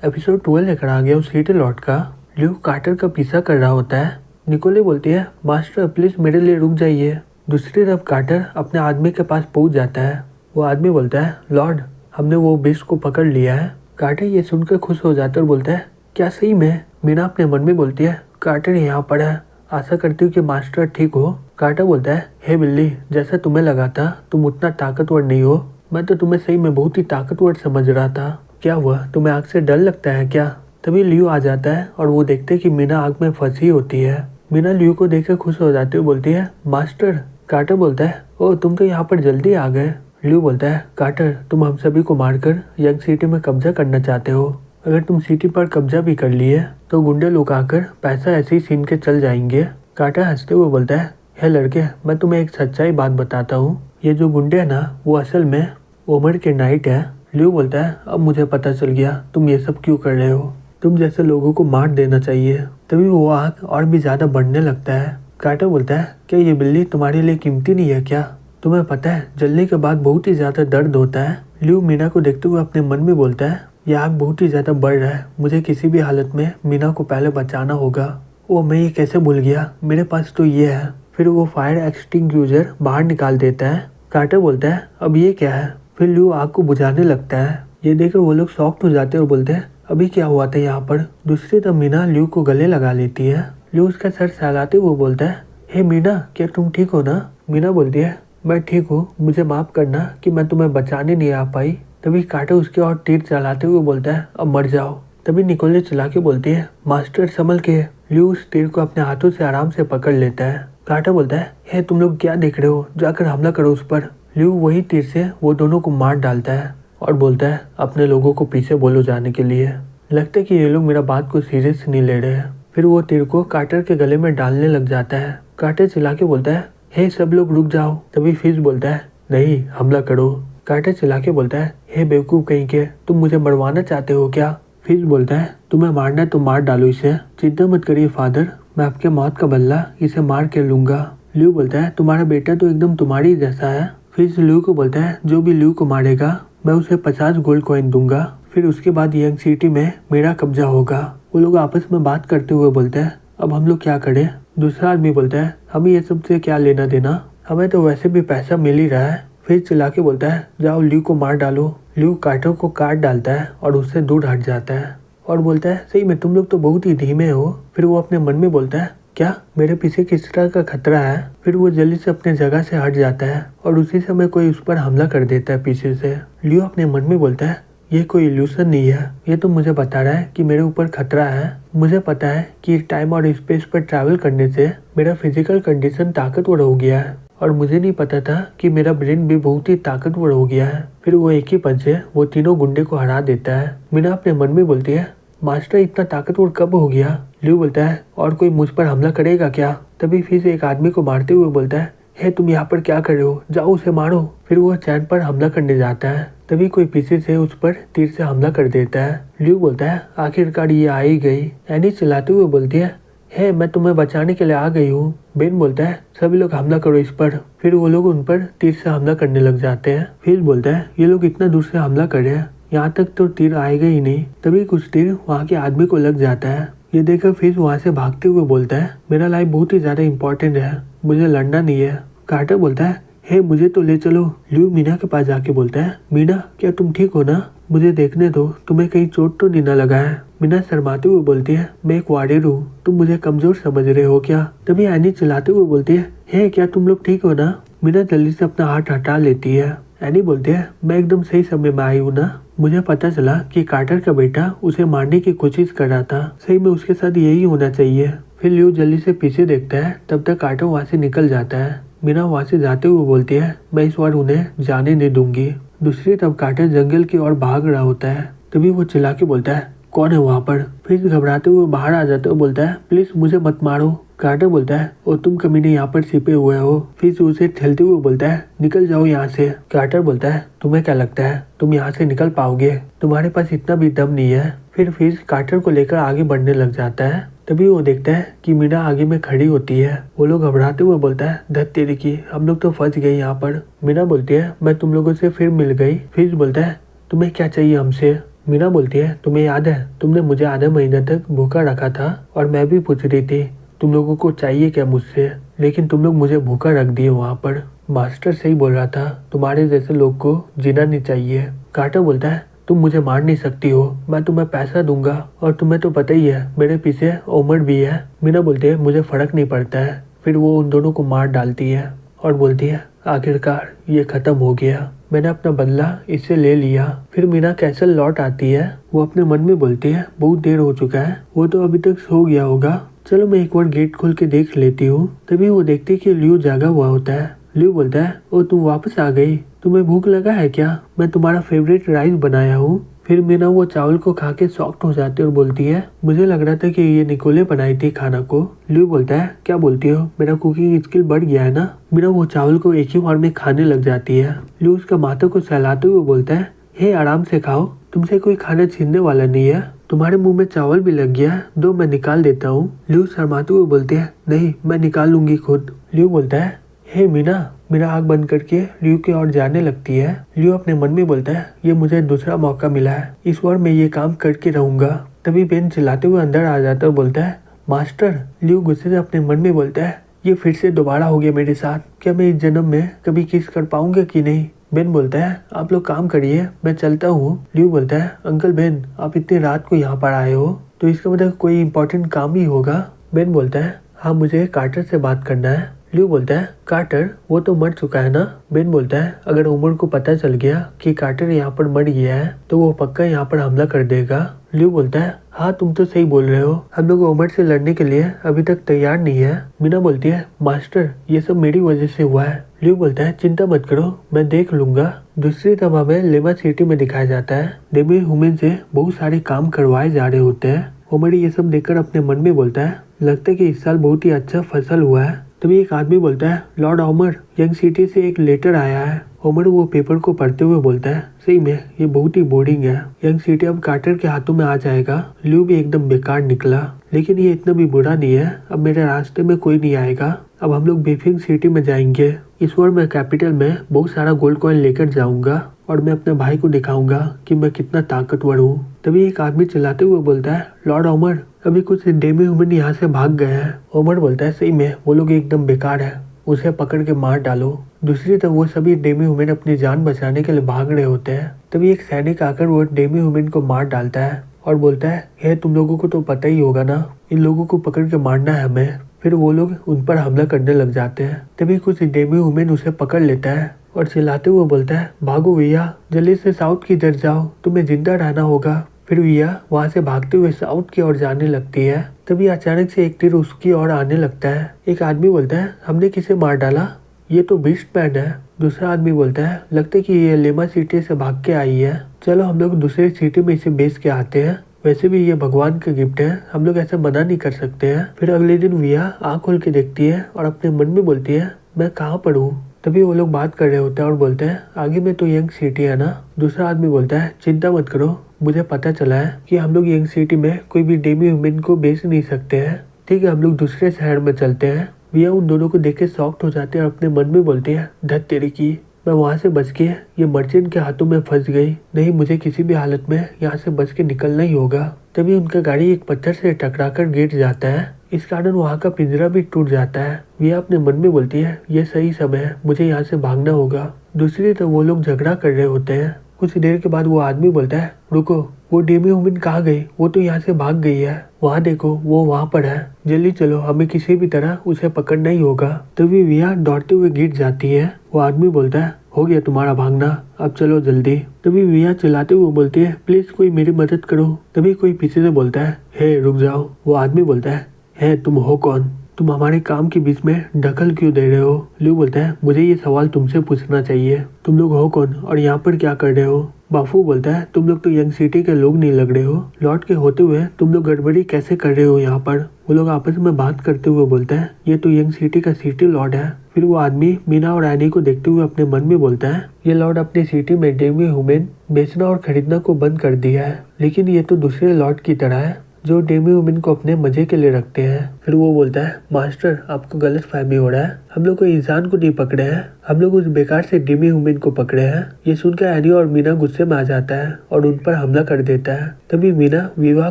Episode 12 लेकर आ गया उस सीटे लॉट का। ल्यू कार्टर का पीछा कर रहा होता है। निकोले बोलती है, मास्टर प्लीज मेरे लिए रुक जाइए। दूसरी तरफ कार्टर अपने आदमी के पास पहुंच जाता है। वो आदमी बोलता है, लॉर्ड हमने वो बिस्ट को पकड़ लिया है। कार्टर ये सुनकर खुश हो जाता है और बोलता है, क्या सही में? मीना अपने मन में बोलती है, कार्टर यहाँ पर है, आशा करती हूँ कि मास्टर ठीक हो। कार्टर बोलता है, हे बिल्ली, जैसा तुम्हें लगा था तुम उतना ताकतवर नहीं हो। मैं तो तुम्हें सही में बहुत ही ताकतवर समझ रहा था। क्या हुआ, तुम्हें आग से डर लगता है क्या? तभी लियो आ जाता है और वो देखते हैं कि मीना आग में फंसी होती है। मीना लियो को देखकर खुश हो जाती है, बोलती है, मास्टर। कार्टर बोलता है, ओ तुम तो यहाँ पर जल्दी आ गए। लियो बोलता है, कार्टर तुम हम सभी को मारकर यंग सिटी में कब्जा करना चाहते हो। अगर तुम सिटी पर कब्जा भी कर लिए तो गुंडे लोग आकर पैसा ऐसे ही छीन के चल जाएंगे। कार्टर हंसते हुए बोलता है, हे लड़के, मैं तुम्हें एक सच्चाई बात बताता हूँ, ये जो गुंडे है ना वो असल में ओमर के नाइट है। लियो बोलता है, अब मुझे पता चल गया तुम ये सब क्यों कर रहे हो, तुम जैसे लोगों को मार देना चाहिए। तभी वो आग और भी ज्यादा बढ़ने लगता है। कार्टर बोलता है, क्या ये बिल्ली तुम्हारे लिए कीमती नहीं है क्या? तुम्हें पता है जलने के बाद बहुत ही ज्यादा दर्द होता है। लियो मीना को देखते हुए अपने मन में बोलता है, यह आग बहुत ही ज्यादा बढ़ रहा है, मुझे किसी भी हालत में मीना को पहले बचाना होगा। ओ मैं ये कैसे भूल गया, मेरे पास तो ये है। फिर वो फायर एक्सटिंग्विशर बाहर निकाल देता है। कार्टर बोलता है, अब ये क्या है? फिर लियो आग को बुझाने लगता है। ये देखकर वो लोग शॉक्ड हो जाते हैं और बोलते हैं, अभी क्या हुआ था यहाँ पर? दूसरी तरफ मीना लियो को गले लगा लेती है। लियो उसका सर सहलाते हुए बोलता है, हे मीना, क्या तुम ठीक हो ना? मीना बोलती है, मैं ठीक हूँ, मुझे माफ करना कि मैं तुम्हें बचाने नहीं आ पाई। तभी कार्टर उसके और तीर चलाते हुए बोलता है, अब मर जाओ। तभी निकोले चला के बोलती है, मास्टर संभल के। लियो उस तीर को अपने हाथों से आराम से पकड़ लेता है। कार्टर बोलता है, हे तुम लोग क्या देख रहे हो, जाकर हमला करो उस पर। लियो वही तीर से वो दोनों को मार डालता है और बोलता है, अपने लोगों को पीछे बोलो जाने के लिए। लगता है कि ये लोग मेरा बात को सीरियस नहीं ले रहे हैं। फिर वो तीर को कार्टर के गले में डालने लग जाता है। कार्टर चिल्ला के बोलता है, हे सब लोग रुक जाओ। तभी फिश बोलता है, नहीं हमला करो। कार्टर चिल्ला के बोलता है, हे बेवकूफ कहीं के, तुम मुझे मरवाना चाहते हो क्या? फिश बोलता है, तुम्हें मारना है तो मार डालो इसे, चिंता मत करिए फादर, मैं आपके मौत का बदला इसे मार के लूंगा। लियो बोलता है, तुम्हारा बेटा तो एकदम तुम्हारी जैसा है। फिश लियो को बोलता है, जो भी लियो को मारेगा मैं उसे 50 गोल्ड कॉइन दूंगा। फिर उसके बाद यंग सिटी में मेरा कब्जा होगा। वो लोग आपस में बात करते हुए बोलते हैं, अब हम लोग क्या करें? दूसरा आदमी बोलता है, हमें ये सब से क्या लेना देना, हमें तो वैसे भी पैसा मिल ही रहा है। फिर चिल्ला के बोलता है, जाओ लियो को मार डालो। लियो कार्टर को काट डालता है और उससे दूर हट जाता है और बोलता है, सही में तुम लोग तो बहुत ही धीमे हो। फिर वो अपने मन में बोलता है, क्या मेरे पीछे किस तरह का खतरा है? फिर वो जल्दी से अपने जगह से हट जाता है और उसी समय कोई उस पर हमला कर देता है पीछे से। लियो अपने मन में बोलता है, ये कोई इल्यूशन नहीं है, ये तो मुझे बता रहा है कि मेरे ऊपर खतरा है। मुझे पता है कि टाइम और स्पेस पर ट्रैवल करने से मेरा फिजिकल कंडीशन ताकतवर हो गया है और मुझे नहीं पता था कि मेरा ब्रेन भी बहुत ही ताकतवर हो गया है। फिर वो एक ही पंच से वो तीनों गुंडे को हरा देता है। मीना अपने मन में बोलती है, मास्टर इतना ताकतवर कब हो गया? लियो बोलता है, और कोई मुझ पर हमला करेगा क्या? तभी फिर एक आदमी को मारते हुए बोलता है, हे तुम यहाँ पर क्या कर रहे हो, जाओ उसे मारो। फिर वो चैन पर हमला करने जाता है। तभी कोई पीछे से उस पर तीर से हमला कर देता है। लियो बोलता है, आखिरकार ये आ ही गई। एनी चिल्लाते हुए बोलती है, हे मैं तुम्हें बचाने के लिए आ गई हूँ। बेन बोलता है, सभी लोग हमला करो इस पर। फिर वो लोग उन पर तीर से हमला करने लग जाते हैं। फिर बोलता है, ये लोग इतना दूर से हमला कर रहे हैं, यहाँ तक तो तीर आएगा ही नहीं। तभी कुछ तीर वहाँ के आदमी को लग जाता है। ये देखकर फिर वहाँ से भागते हुए बोलता है, मेरा लाइफ बहुत ही ज्यादा इम्पोर्टेंट है, मुझे लड़ना नहीं है। कार्टर बोलता है, हे मुझे तो ले चलो। लियो मीना के पास जाके बोलता है, मीना क्या तुम ठीक हो ना? मुझे देखने दो, तुम्हें कहीं चोट तो नहीं ना लगा है? मीना शर्माते हुए बोलती है, मैं एक वॉरियर हूँ, तुम मुझे कमजोर समझ रहे हो क्या? तभी एनी चिल्लाते हुए बोलती है, हे क्या तुम लोग ठीक हो ना? मीना जल्दी से अपना हाथ हटा लेती है। एनी बोलती है, मैं एकदम सही समय में आई हूँ ना? मुझे पता चला कि कार्टर का बेटा उसे मारने की कोशिश कर रहा था, सही में उसके साथ यही होना चाहिए। फिर लियो जल्दी से पीछे देखता है, तब तक कार्टर वहाँ से निकल जाता है। मीना वहाँ से जाते हुए बोलती है, मैं इस बार उन्हें जाने नहीं दूंगी। दूसरी तरफ कार्टर जंगल की ओर भाग रहा होता है। तभी वो चिल्ला के बोलता है, कौन है वहाँ पर? फिर घबराते हुए बाहर आ जाते हुए बोलता है, प्लीज मुझे मत मारो। कार्टर बोलता है, और तुम कमीने यहाँ पर छिपे हुए हो। फिर उसे ठेलते हुए बोलता है, निकल जाओ यहाँ से। कार्टर बोलता है, तुम्हें क्या लगता है तुम यहाँ से निकल पाओगे? तुम्हारे पास इतना भी दम नहीं है। फिर फिश कार्टर को लेकर आगे बढ़ने लग जाता है। तभी वो देखता है कि मीना आगे में खड़ी होती है। वो लोग घबराते हुए बोलता है, धत तेरी की, हम लोग तो फंस गए यहाँ पर। मीना बोलती है, मैं तुम लोगों से फिर मिल गई। फिश बोलता है, तुम्हें क्या चाहिए हमसे? मीना बोलती है, तुम्हें याद है तुमने मुझे आधे महीने तक भूखा रखा था और मैं भी पूछ रही थी तुम लोगों को चाहिए क्या मुझसे, लेकिन तुम लोग मुझे भूखा रख दिए वहाँ पर। मास्टर सही बोल रहा था, तुम्हारे जैसे लोग को जीना नहीं चाहिए। कार्टर बोलता है, तुम मुझे मार नहीं सकती हो, मैं तुम्हें पैसा दूंगा और तुम्हें तो पता ही है मेरे पीछे ओमर भी है। मीना बोलती है, मुझे फर्क नहीं पड़ता है। फिर वो उन दोनों को मार डालती है और बोलती है, आखिरकार ये खत्म हो गया, मैंने अपना बदला इससे ले लिया। फिर मीना कैसल लौट आती है। वो अपने मन में बोलती है, बहुत देर हो चुका है, वो तो अभी तक सो गया होगा, चलो मैं एक बार गेट खोल के देख लेती हूँ। तभी वो देखती है कि लियो जागा हुआ होता है। लियो बोलता है, ओ तुम वापस आ गई, तुम्हें भूख लगा है क्या? मैं तुम्हारा फेवरेट राइस बनाया हूँ। फिर मीना वो चावल को खा के सॉफ्ट हो जाती है और बोलती है, मुझे लग रहा था कि ये निकोले बनाई थी खाना को। लियो बोलता है, क्या बोलती हो, मेरा कुकिंग स्किल बढ़ गया है ना। मीना वो चावल को एक ही बार में खाने लग जाती है। लियो उसका माथा को सहलाते हुए बोलता है, हे आराम से खाओ, तुमसे कोई खाना छीनने वाला नहीं है, तुम्हारे मुंह में चावल भी लग गया है, दो मैं निकाल देता हूँ। लियो शर्माते हुए बोलते हैं, नहीं मैं निकाल लूंगी खुद। लियो बोलता है, हे मीना। मीना आँख बंद करके लियो की ओर जाने लगती है। लियो अपने मन में बोलता है, ये मुझे दूसरा मौका मिला है, इस बार मैं ये काम करके रहूंगा। तभी बेन चिल्लाते हुए अंदर आ जाता है और बोलता है, मास्टर। लियो गुस्से से अपने मन में बोलता है, ये फिर से दोबारा हो गया मेरे साथ, क्या मैं इस जन्म में कभी किस कर पाऊंगा कि नहीं। बेन बोलता है, आप लोग काम करिए, मैं चलता हूँ। लियो बोलता है, अंकल बेन आप इतनी रात को यहाँ पर आए हो तो इसका मतलब कोई इम्पोर्टेंट काम ही होगा। बेन बोलता है, हाँ मुझे कार्टर से बात करना है। लियो बोलता है, कार्टर वो तो मर चुका है ना। बेन बोलता है, अगर उमर को पता चल गया कि कार्टर यहाँ पर मर गया है तो वो पक्का यहाँ पर हमला कर देगा। लियो बोलता है, हाँ तुम तो सही बोल रहे हो, हम लोग उमर से लड़ने के लिए अभी तक तैयार नहीं है। मीना बोलती है, मास्टर ये सब मेरी वजह से हुआ है। लियो बोलता है, चिंता मत करो, मैं देख लूंगा। दूसरी तरफ हमें लेमा सिटी में दिखाया जाता है। डेमी ह्यूमन से बहुत सारे काम करवाए जा रहे होते हैं। उमर ये सब देखकर अपने मन में बोलता है, लगता है कि इस साल बहुत ही अच्छा फसल हुआ है। तभी एक आदमी बोलता है, लॉर्ड ओमर यंग सिटी से एक लेटर आया है। ओमर वो पेपर को पढ़ते हुए बोलता है, सही में ये बहुत ही बोरिंग है, यंग सिटी अब कार्टर के हाथों में आ जाएगा। लियो भी एकदम बेकार निकला, लेकिन ये इतना भी बुरा नहीं है, अब मेरे रास्ते में कोई नहीं आएगा, अब हम लोग बेफिंग सिटी में जाएंगे। इस बार मैं कैपिटल में बहुत सारा गोल्ड कॉइन लेकर जाऊंगा और मैं अपने भाई को दिखाऊंगा कि मैं कितना ताकतवर हूँ। तभी एक आदमी चिल्लाते हुए बोलता है, लॉर्ड ओमर अभी कुछ डेमी ह्यूमन यहाँ से भाग गए हैं। ओमर बोलता है, सही में वो लोग एकदम बेकार है, उसे पकड़ के मार डालो। दूसरी तरफ वो सभी डेमी ह्यूमन अपनी जान बचाने के लिए भाग रहे होते हैं। तभी एक सैनिक आकर वो डेमी ह्यूमन को मार डालता है और बोलता है, हे तुम लोगों को तो पता ही होगा ना, इन लोगों को पकड़ के मारना है हमें। फिर वो लोग उन पर हमला करने लग जाते हैं। तभी कुछ डेमी ह्यूमन उसे पकड़ लेता है और चिल्लाते हुए बोलता है, भागो भैया, जल्दी से साउथ की तरफ जाओ, तुम्हें जिंदा रहना होगा। फिर विया वहाँ से भागते हुए साउथ की ओर जाने लगती है। तभी अचानक से एक तीर उसकी ओर आने लगता है। एक आदमी बोलता है, हमने किसे मार डाला, ये तो बीस्ट मैन है। दूसरा आदमी बोलता है, लगता है कि ये लेमा सिटी से भाग के आई है, चलो हम लोग दूसरे सिटी में इसे बेच के आते हैं, वैसे भी ये भगवान का गिफ्ट है, हम लोग ऐसा मना नहीं कर सकते हैं। फिर अगले दिन विया आँख खोल के देखती है और अपने मन में बोलती है, मैं कहाँ पर हूँ। तभी वो लोग बात कर रहे होते हैं और बोलते हैं, आगे में तो यंग सिटी है ना। दूसरा आदमी बोलता है, चिंता मत करो, मुझे पता चला है कि हम लोग यंग सिटी में कोई भी डेमी ह्यूमन को बेच नहीं सकते हैं, ठीक है हम लोग दूसरे शहर में चलते हैं। विया उन दोनों को देख के शॉक्ड हो जाते हैं और अपने मन में बोलते हैं, धत तेरी की, मैं वहाँ से बच के ये मर्चेंट के हाथों में फंस गई, नहीं मुझे किसी भी हालत में यहाँ से बच के निकलना ही होगा। तभी उनका गाड़ी एक पत्थर से टकराकर गिर जाता है, इस कारण वहाँ का पिंजरा भी टूट जाता है। विया अपने मन में बोलती है, ये सही समय है, मुझे यहाँ से भागना होगा। दूसरी तरफ वो लोग झगड़ा कर रहे होते हैं। कुछ देर के बाद वो आदमी बोलता है, रुको, वो डेमी ह्यूमन कहाँ गई, वो तो यहाँ से भाग गई है, वहाँ देखो वो वहाँ पर है, जल्दी चलो, हमें किसी भी तरह उसे पकड़ना ही होगा। तभी विया दौड़ते हुए गिर जाती है। वो आदमी बोलता है, हो गया तुम्हारा भागना, अब चलो जल्दी। तभी विया चिल्लाते हुए बोलती है, प्लीज कोई मेरी मदद करो। तभी कोई पीछे से बोलता है, हे रुक जाओ। वो आदमी बोलता है, हे तुम हो कौन, तुम हमारे काम के बीच में दखल क्यों दे रहे हो। लियो बोलता है, मुझे ये सवाल तुमसे पूछना चाहिए, तुम लोग हो कौन और यहाँ पर क्या कर रहे हो। बाफू बोलता है, तुम लोग तो यंग सिटी के लोग नहीं लग रहे हो, लॉर्ड के होते हुए तुम लोग गड़बड़ी कैसे कर रहे हो यहाँ पर। वो लोग आपस में बात करते हुए बोलते हैं, ये तो यंग सिटी का सिटी लॉर्ड है। फिर वो आदमी मीना और एनी को देखते हुए अपने मन में बोलता है, ये लॉर्ड अपनी सिटी में डेमी ह्यूमन बेचना और खरीदना को बंद कर दिया है, लेकिन ये तो दूसरे लॉर्ड की तरह है, जो डेमी वुमेन को अपने मजे के लिए रखते हैं। फिर वो बोलता है, मास्टर आपको गलत फहमी हो रहा है, हम लोग कोई इंसान को नहीं पकड़े हैं, हम लोग उस बेकार से डेमी वुमेन को पकड़े हैं। ये सुनकर एनी और मीना गुस्से में आ जाता है और उन पर हमला कर देता है। तभी मीना विवाह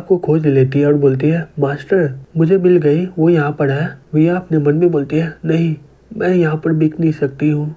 को खोज लेती है और बोलती है, मास्टर मुझे मिल गई, वो यहाँ पर है। विवाह अपने मन में बोलती है, नहीं मैं यहाँ पर बिक नहीं सकती हूँ,